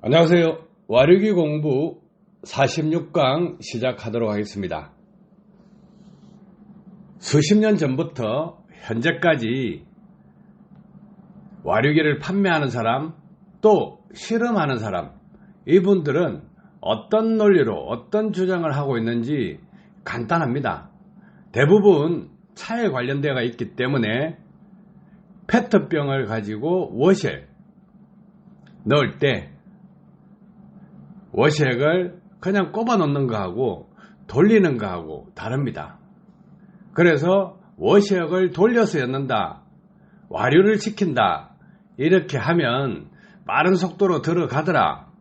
안녕하세요. 와류기 공부 46강 시작하도록 하겠습니다. 수십 년 전부터 현재까지 와류기를 판매하는 사람, 또 실험하는 사람, 이분들은 어떤 논리로 어떤 주장을 하고 있는지 간단합니다. 대부분 차에 관련되어 있기 때문에 페트병을 가지고 워시액 넣을 때 워시액을 그냥 꼽아 놓는 거하고 돌리는 거하고 다릅니다. 그래서 워시액을 돌려서 엮는다, 와류를 시킨다, 이렇게 하면 빠른 속도로 들어가더라.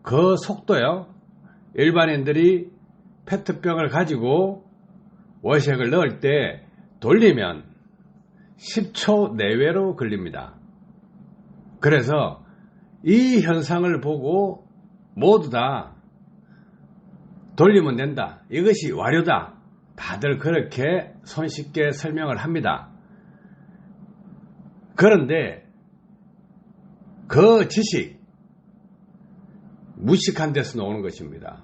그 속도요, 일반인들이 페트병을 가지고 워시액을 넣을 때 돌리면 10초 내외로 걸립니다. 그래서 이 현상을 보고 모두 다 돌리면 된다, 이것이 와류다, 다들 그렇게 손쉽게 설명을 합니다. 그런데 그 지식, 무식한 데서 나오는 것입니다.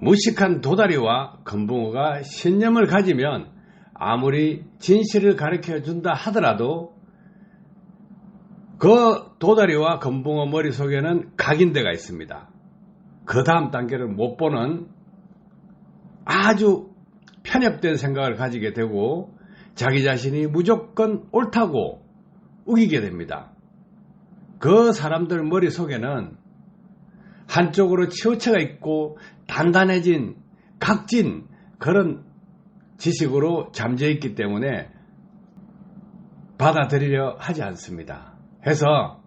무식한 도다리와 금붕어가 신념을 가지면 아무리 진실을 가르쳐 준다 하더라도 그 도다리와 금붕어 머릿속에는 각인대가 있습니다. 그 다음 단계를 못 보는 아주 편협된 생각을 가지게 되고 자기 자신이 무조건 옳다고 우기게 됩니다. 그 사람들 머릿속에는 한쪽으로 치우쳐가 있고 단단해진, 각진 그런 지식으로 잠재 있기 때문에 받아들이려 하지 않습니다. 해서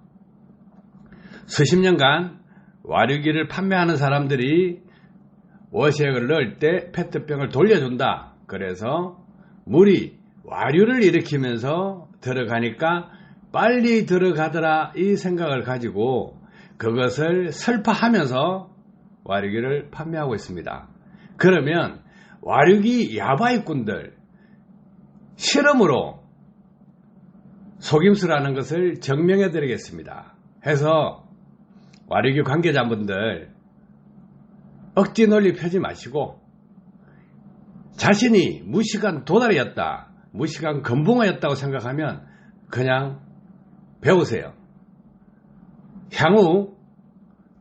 수십 년간 와류기를 판매하는 사람들이 워시액을 넣을 때 페트병을 돌려준다. 그래서 물이 와류를 일으키면서 들어가니까 빨리 들어가더라, 이 생각을 가지고 그것을 설파하면서 와류기를 판매하고 있습니다. 그러면 와류기 야바이꾼들, 실험으로 속임수라는 것을 증명해 드리겠습니다. 해서 와류기 관계자분들 억지 논리 펴지 마시고 자신이 무식한 도다리였다, 무식한 금붕어였다고 생각하면 그냥 배우세요. 향후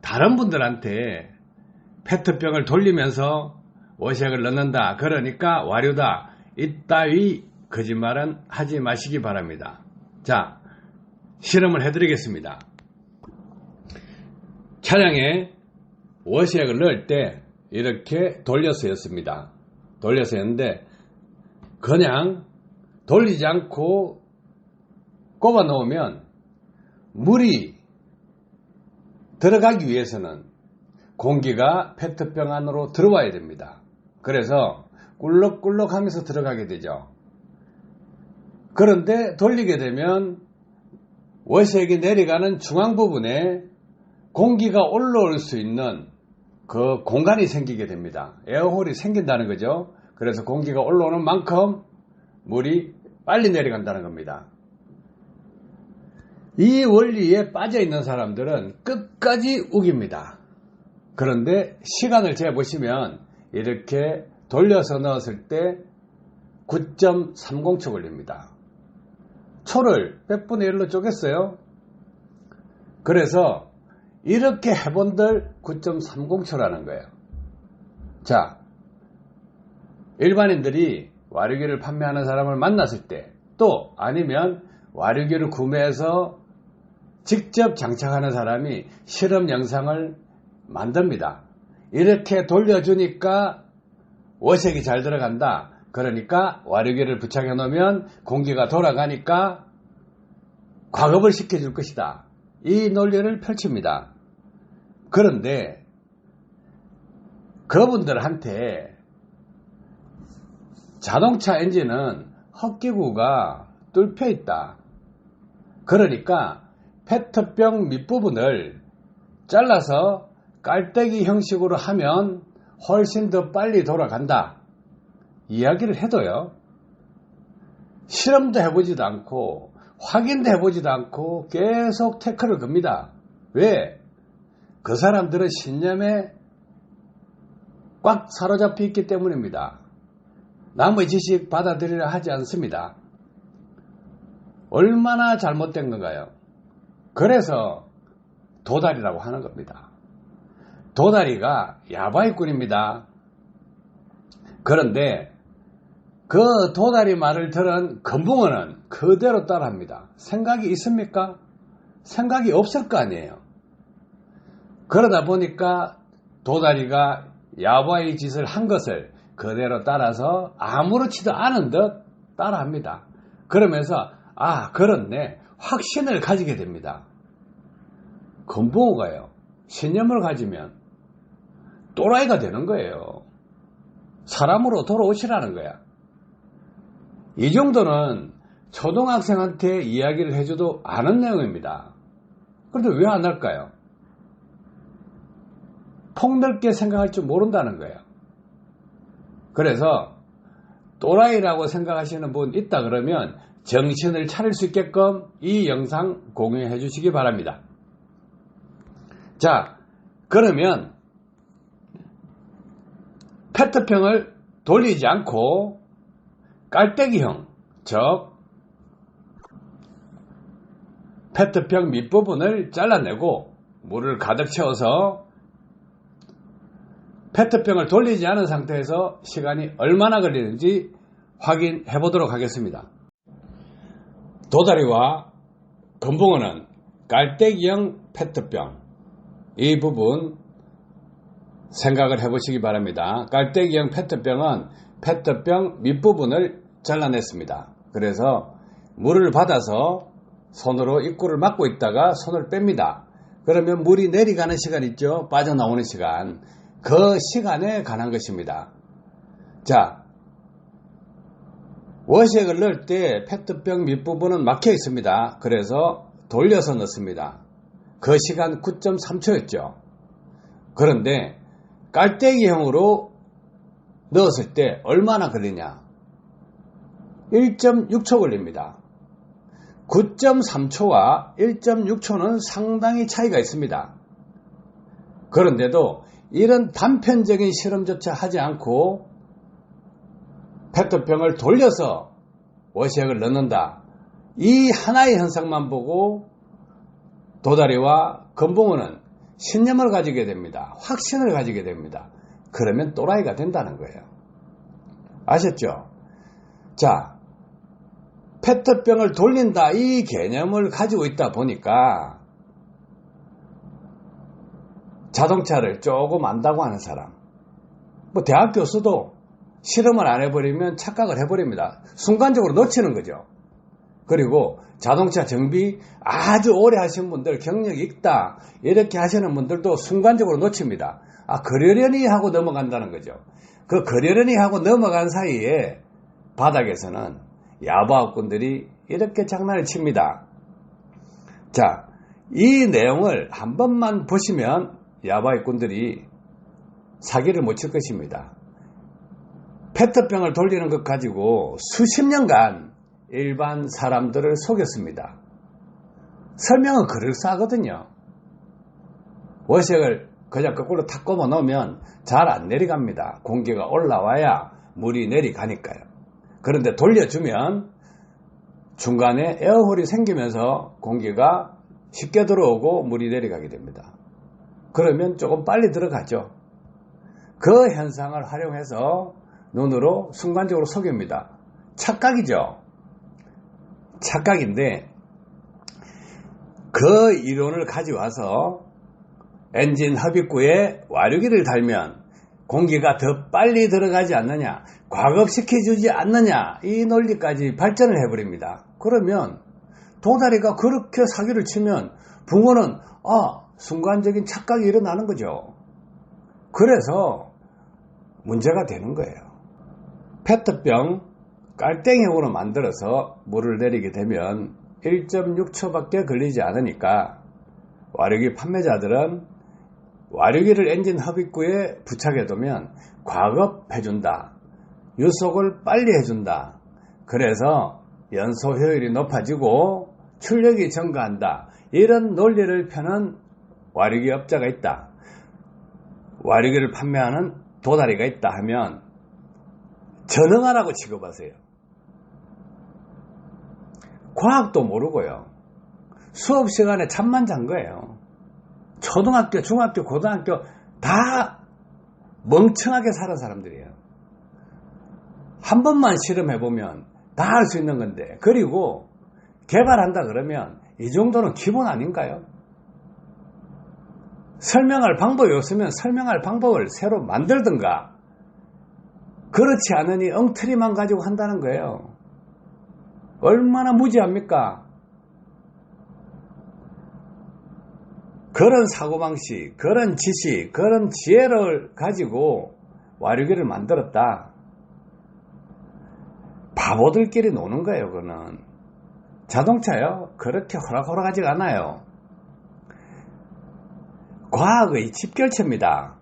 다른 분들한테 페트병을 돌리면서 워시액을 넣는다, 그러니까 와류다, 이따위 거짓말은 하지 마시기 바랍니다. 자, 실험을 해드리겠습니다. 차량에 워시액을 넣을 때 이렇게 돌려서 였습니다. 돌려서 였는데 그냥 돌리지 않고 꼽아 놓으면 물이 들어가기 위해서는 공기가 페트병 안으로 들어와야 됩니다. 그래서 꿀럭꿀럭 하면서 들어가게 되죠. 그런데 돌리게 되면 워시액이 내려가는 중앙 부분에 공기가 올라올 수 있는 그 공간이 생기게 됩니다. 에어홀이 생긴다는 거죠. 그래서 공기가 올라오는 만큼 물이 빨리 내려간다는 겁니다. 이 원리에 빠져 있는 사람들은 끝까지 우깁니다. 그런데 시간을 재보시면 이렇게 돌려서 넣었을 때 9.30초 걸립니다. 초를 100분의 1로 쪼갰어요. 그래서 이렇게 해본들 9.30초라는 거예요. 자, 일반인들이 와류기를 판매하는 사람을 만났을 때, 또 아니면 와류기를 구매해서 직접 장착하는 사람이 실험 영상을 만듭니다. 이렇게 돌려주니까 워시액이 잘 들어간다, 그러니까 와류기를 부착해 놓으면 공기가 돌아가니까 과급을 시켜줄 것이다, 이 논리를 펼칩니다. 그런데 그분들한테 자동차 엔진은 헛기구가 뚫혀 있다, 그러니까 페트병 밑부분을 잘라서 깔때기 형식으로 하면 훨씬 더 빨리 돌아간다, 이야기를 해도요, 실험도 해보지도 않고 확인도 해보지도 않고 계속 태클을 겁니다. 왜? 그 사람들은 신념에 꽉 사로잡혀 있기 때문입니다. 남의 지식 받아들이려 하지 않습니다. 얼마나 잘못된 건가요? 그래서 도다리라고 하는 겁니다. 도다리가 야바이꾼입니다. 그런데 그 도다리 말을 들은 금붕어는 그대로 따라합니다. 생각이 있습니까? 생각이 없을 거 아니에요. 그러다 보니까 도다리가 야바이 짓을 한 것을 그대로 따라서 아무렇지도 않은 듯 따라합니다. 그러면서 그렇네, 확신을 가지게 됩니다. 금붕어가요, 신념을 가지면 또라이가 되는 거예요. 사람으로 돌아오시라는 거야. 이 정도는 초등학생한테 이야기를 해줘도 아는 내용입니다. 그런데 왜 안 할까요? 폭넓게 생각할 줄 모른다는 거예요. 그래서 또라이라고 생각하시는 분 있다 그러면 정신을 차릴 수 있게끔 이 영상 공유해 주시기 바랍니다. 자, 그러면 페트병을 돌리지 않고 깔때기형, 즉 페트병 밑부분을 잘라내고 물을 가득 채워서 페트병을 돌리지 않은 상태에서 시간이 얼마나 걸리는지 확인해 보도록 하겠습니다. 도다리와 금붕어는 깔때기형 페트병, 이 부분 생각을 해보시기 바랍니다. 깔때기형 페트병은 페트병 밑부분을 잘라냈습니다. 그래서 물을 받아서 손으로 입구를 막고 있다가 손을 뺍니다. 그러면 물이 내려가는 시간 있죠? 빠져나오는 시간. 그 시간에 관한 것입니다. 자, 워시액을 넣을 때 페트병 밑부분은 막혀 있습니다. 그래서 돌려서 넣습니다. 그 시간 9.3초였죠. 그런데 깔때기형으로 넣었을 때 얼마나 걸리냐? 1.6초 걸립니다. 9.3초와 1.6초는 상당히 차이가 있습니다. 그런데도 이런 단편적인 실험조차 하지 않고 페트병을 돌려서 워시액을 넣는다. 이 하나의 현상만 보고 도다리와 금붕어는 신념을 가지게 됩니다. 확신을 가지게 됩니다. 그러면 또라이가 된다는 거예요. 아셨죠? 자, 페트병을 돌린다, 이 개념을 가지고 있다 보니까 자동차를 조금 안다고 하는 사람, 대학 교수도 실험을 안 해버리면 착각을 해버립니다. 순간적으로 놓치는 거죠. 그리고 자동차 정비 아주 오래 하신 분들, 경력이 있다 이렇게 하시는 분들도 순간적으로 놓칩니다. 그러려니 하고 넘어간다는 거죠. 그 그러려니 하고 넘어간 사이에 바닥에서는 야바업꾼들이 이렇게 장난을 칩니다. 자, 이 내용을 한 번만 보시면 야바이꾼들이 사기를 못 칠 것입니다. 페트병을 돌리는 것 가지고 수십 년간 일반 사람들을 속였습니다. 설명은 그럴싸하거든요. 워시액을 그냥 거꾸로 탁 꼽아 놓으면 잘 안 내려갑니다. 공기가 올라와야 물이 내려가니까요. 그런데 돌려주면 중간에 에어홀이 생기면서 공기가 쉽게 들어오고 물이 내려가게 됩니다. 그러면 조금 빨리 들어가죠. 그 현상을 활용해서 눈으로 순간적으로 속입니다. 착각이죠. 착각인데 그 이론을 가져와서 엔진 흡입구에 와류기를 달면 공기가 더 빨리 들어가지 않느냐, 과급시켜주지 않느냐, 이 논리까지 발전을 해버립니다. 그러면 도다리가 그렇게 사기를 치면 붕어는 순간적인 착각이 일어나는 거죠. 그래서 문제가 되는 거예요. 페트병 깔땡형으로 만들어서 물을 내리게 되면 1.6초밖에 걸리지 않으니까 와류기 판매자들은 와류기를 엔진 흡입구에 부착해두면 과급해준다, 유속을 빨리 해준다, 그래서 연소 효율이 높아지고 출력이 증가한다, 이런 논리를 펴는 와류기 업자가 있다, 와류기를 판매하는 도다리가 있다 하면 전응하라고 취급하세요. 과학도 모르고요. 수업 시간에 잠만 잔 거예요. 초등학교, 중학교, 고등학교 다 멍청하게 살은 사람들이에요. 한 번만 실험해보면 다 할 수 있는 건데, 그리고 개발한다 그러면 이 정도는 기본 아닌가요? 설명할 방법이 없으면 설명할 방법을 새로 만들든가, 그렇지 않으니 엉터리만 가지고 한다는 거예요. 얼마나 무지합니까? 그런 사고방식, 그런 지식, 그런 지혜를 가지고 와류기를 만들었다. 바보들끼리 노는 거예요, 그거는. 자동차요? 그렇게 호락호락하지가 않아요. 과학의 집결체입니다.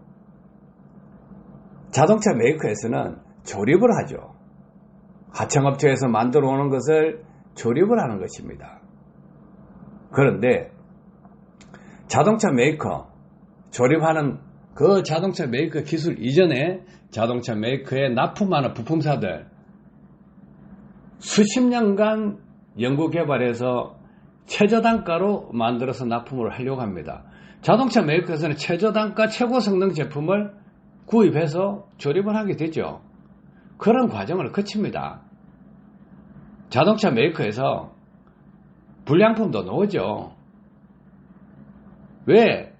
자동차 메이커에서는 조립을 하죠. 하청업체에서 만들어 오는 것을 조립을 하는 것입니다. 그런데 자동차 메이커, 조립하는 그 자동차 메이커 기술 이전에 자동차 메이커에 납품하는 부품사들 수십 년간 연구 개발해서 최저단가로 만들어서 납품을 하려고 합니다. 자동차 메이커에서는 최저단가 최고 성능 제품을 구입해서 조립을 하게 되죠. 그런 과정을 거칩니다. 자동차 메이커에서 불량품도 나오죠. 왜?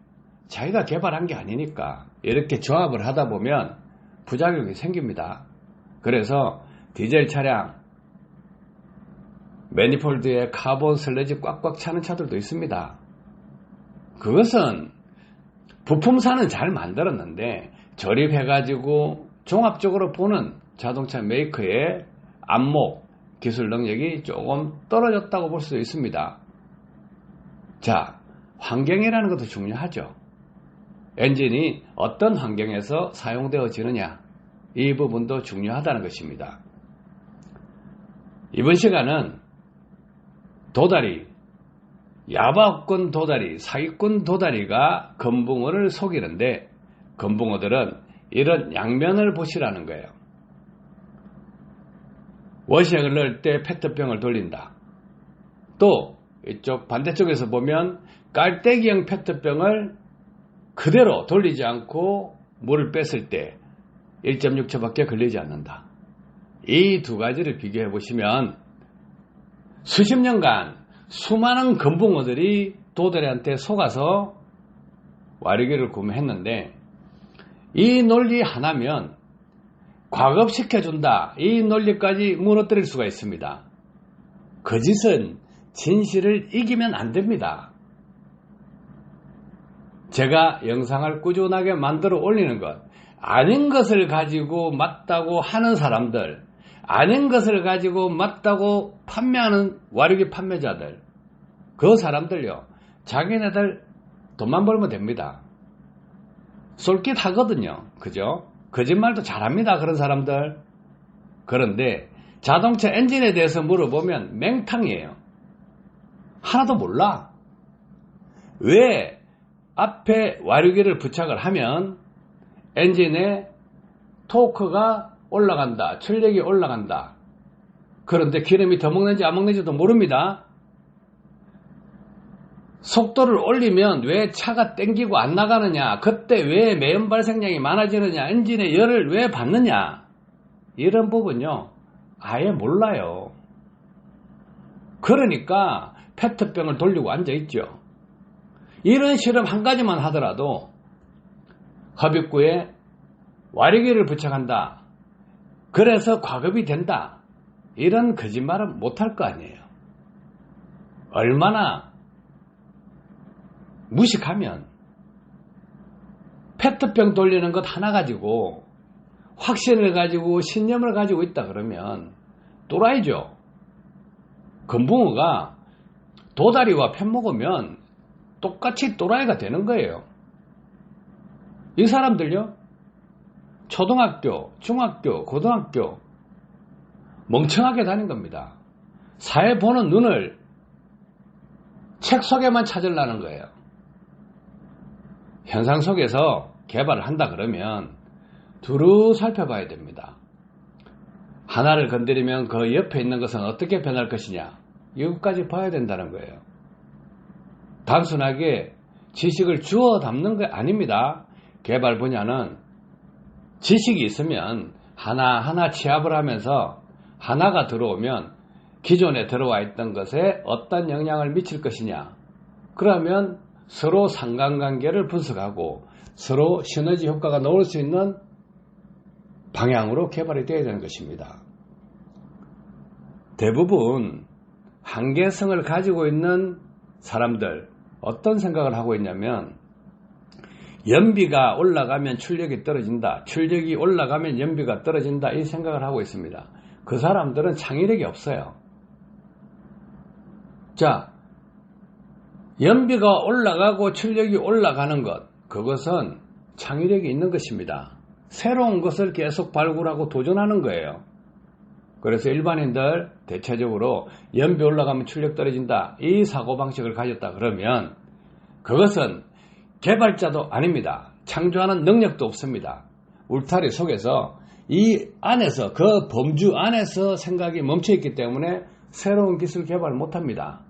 자기가 개발한 게 아니니까. 이렇게 조합을 하다 보면 부작용이 생깁니다. 그래서 디젤 차량 매니폴드에 카본 슬러지 꽉꽉 차는 차들도 있습니다. 그것은 부품사는 잘 만들었는데 조립해가지고 종합적으로 보는 자동차 메이커의 안목, 기술 능력이 조금 떨어졌다고 볼 수 있습니다. 자, 환경이라는 것도 중요하죠. 엔진이 어떤 환경에서 사용되어지느냐, 이 부분도 중요하다는 것입니다. 이번 시간은 도다리, 야박꾼 도다리, 사기꾼 도다리가 건붕어를 속이는데 건붕어들은 이런 양면을 보시라는 거예요. 워시액을 넣을 때 페트병을 돌린다. 또 이쪽 반대쪽에서 보면 깔때기형 페트병을 그대로 돌리지 않고 물을 뺐을 때 1.6초밖에 걸리지 않는다. 이 두 가지를 비교해 보시면 수십 년간 수많은 건붕어들이 도다리한테 속아서 와류기를 구매했는데 이 논리 하나면 과급시켜준다. 이 논리까지 무너뜨릴 수가 있습니다. 거짓은 진실을 이기면 안 됩니다. 제가 영상을 꾸준하게 만들어 올리는 것, 아닌 것을 가지고 맞다고 하는 사람들, 아닌 것을 가지고 맞다고 판매하는 와류기 판매자들, 그 사람들요, 자기네들 돈만 벌면 됩니다. 쏠깃 하거든요. 그죠? 거짓말도 잘합니다. 그런 사람들. 그런데 자동차 엔진에 대해서 물어보면 맹탕이에요. 하나도 몰라. 왜 앞에 와류기를 부착을 하면 엔진에 토크가 올라간다, 출력이 올라간다. 그런데 기름이 더 먹는지 안 먹는지도 모릅니다. 속도를 올리면 왜 차가 땡기고 안 나가느냐, 그때 왜 매연 발생량이 많아지느냐, 엔진에 열을 왜 받느냐, 이런 부분요 아예 몰라요. 그러니까 페트병을 돌리고 앉아있죠. 이런 실험 한 가지만 하더라도 흡입구에 와류기를 부착한다, 그래서 과급이 된다, 이런 거짓말은 못할 거 아니에요. 얼마나 무식하면 페트병 돌리는 것 하나 가지고 확신을 가지고 신념을 가지고 있다 그러면 또라이죠. 건붕어가 도다리와 편 먹으면 똑같이 또라이가 되는 거예요. 이 사람들요, 초등학교, 중학교, 고등학교 멍청하게 다닌 겁니다. 사회 보는 눈을 책 속에만 찾으려는 거예요. 현상 속에서 개발을 한다 그러면 두루 살펴봐야 됩니다. 하나를 건드리면 그 옆에 있는 것은 어떻게 변할 것이냐, 이것까지 봐야 된다는 거예요. 단순하게 지식을 주워 담는 게 아닙니다. 개발 분야는 지식이 있으면 하나하나 취합을 하면서 하나가 들어오면 기존에 들어와 있던 것에 어떤 영향을 미칠 것이냐, 그러면 서로 상관관계를 분석하고 서로 시너지 효과가 나올 수 있는 방향으로 개발이 되어야 되는 것입니다. 대부분 한계성을 가지고 있는 사람들 어떤 생각을 하고 있냐면, 연비가 올라가면 출력이 떨어진다, 출력이 올라가면 연비가 떨어진다, 이 생각을 하고 있습니다. 그 사람들은 창의력이 없어요. 자, 연비가 올라가고 출력이 올라가는 것, 그것은 창의력이 있는 것입니다. 새로운 것을 계속 발굴하고 도전하는 거예요. 그래서 일반인들 대체적으로 연비 올라가면 출력 떨어진다, 이 사고방식을 가졌다 그러면 그것은 개발자도 아닙니다. 창조하는 능력도 없습니다. 울타리 속에서 이 안에서, 그 범주 안에서 생각이 멈춰있기 때문에 새로운 기술 개발을 못합니다.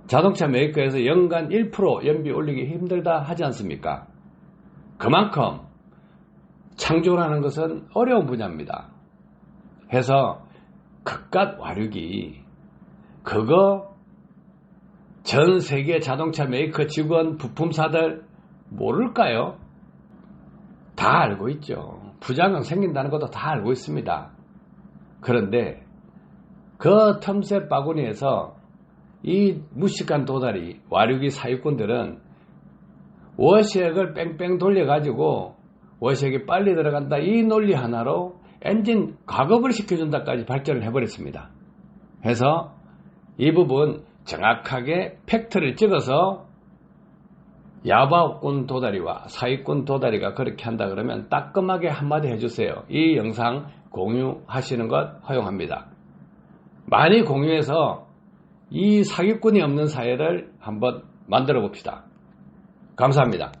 자동차 메이커에서 연간 1% 연비 올리기 힘들다 하지 않습니까? 그만큼 창조라는 것은 어려운 분야입니다. 해서 그깟 와류기, 그거 전 세계 자동차 메이커 직원, 부품사들 모를까요? 다 알고 있죠. 부작용 생긴다는 것도 다 알고 있습니다. 그런데 그 틈새 바구니에서 이 무식한 도다리, 와류기 사기꾼들은 워시액을 뺑뺑 돌려가지고 워시액이 빨리 들어간다, 이 논리 하나로 엔진 과급을 시켜준다까지 발전을 해버렸습니다. 해서 이 부분 정확하게 팩트를 찍어서 야바꾼 도다리와 사기꾼 도다리가 그렇게 한다 그러면 따끔하게 한마디 해주세요. 이 영상 공유하시는 것 허용합니다. 많이 공유해서 이 사기꾼이 없는 사회를 한번 만들어 봅시다. 감사합니다.